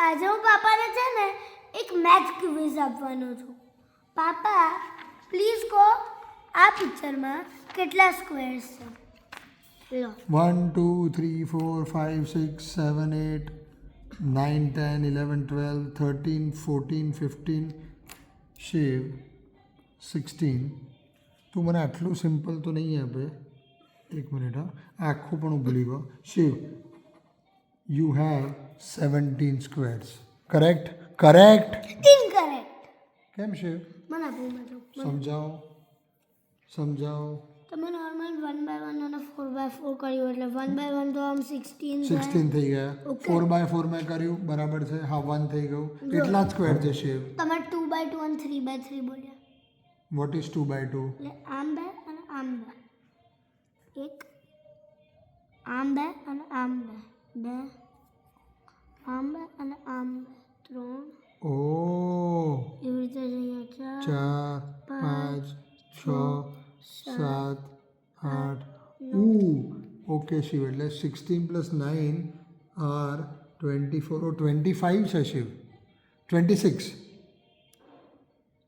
આજે હું પાપાને છે ને એક મેથ ક્વિઝ આપવાનો છું. પાપા પ્લીઝ કહો આ પિક્ચરમાં કેટલા સ્ક્વેર્સ છે? લો 1 2 3 4 5 6 7 8 9 10 11 12 13 14 15 શિવ 16. તું મને આટલું સિમ્પલ તો નહીં આપે. એક મિનિટ હા, આખું પણ હું ભૂલી ગયો. Shiv, you have 17 squares. Correct? Incorrect. કેમ શિવ? મને આપો મતલબ સમજાવો સમજાવો. તમે નોર્મલ 1 બાય 1 અને 4 બાય 4 કર્યું એટલે 1 બાય 1 તો આમ 16 થાય. 16 થઈ ગયા. Okay. 4 બાય 4 મેં કર્યું, બરાબર છે. હા 1 થઈ ગયું. એટલા જ સ્ક્વેર છે શિવ. તમે 2 બાય 2 અને 3 બાય 3 બોલ્યા વોટ ઇઝ 2 બાય 2? એટલે આમ બે અને આમ બે. એક આમ બે અને આમ બે. બે આમ બે અને આમ બે. 3 ઓ એવી રીતે જઈએ 4 4 5 6 7 8. ઓકે શિવ, એટલે 16 પ્લસ 9 આર 24 ઓ 25 છે શિવ. 26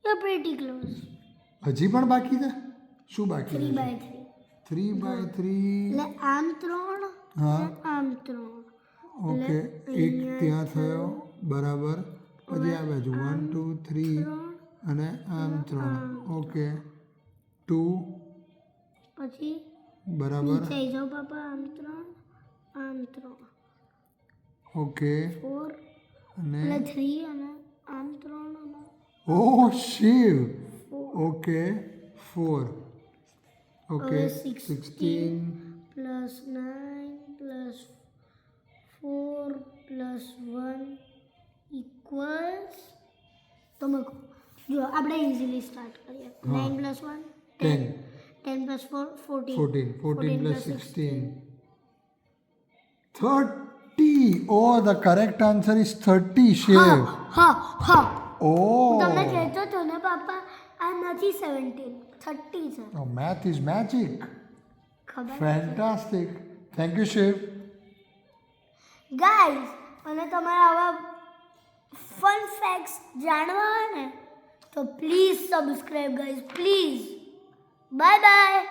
you're pretty close. હજી પણ બાકી છે. શું બાકી 3 છે? By 3 3 by 3. એટલે આમ 3 હા આમ 3. ઓકે, એક ત્યાં થયો, બરાબર. પછી આ બાજુ 1 2 3 અને આમ 3. ઓકે 2 પછી બરાબર. નીચે આવી જાઓ પાપા. આમ 3 આમ 3. ઓકે 4 અને એટલે 3 અને આમ 3 અને ઓ શિવ. ઓકે 4. ઓકે હવે 16 પ્લસ 9 પ્લસ 4 પ્લસ 1 ઇક્વલ્સ તમે કહો. જો આપણે ઇઝીલી સ્ટાર્ટ કરીએ. 9 plus 1 10 10 plus 4 14 14 plus 16 30. Oh, the correct answer is 30 Shiv. હા Oh, તમને કહેતો હતો ને પાપા આ નથી 17 30 છે. oh, math is magic. ખબર Fantastic. Thank you Shiv. Guys અને તમારા આવા ફન ફેક્ટ્સ જાણવા હોય ને તો please subscribe guys please. Bye by.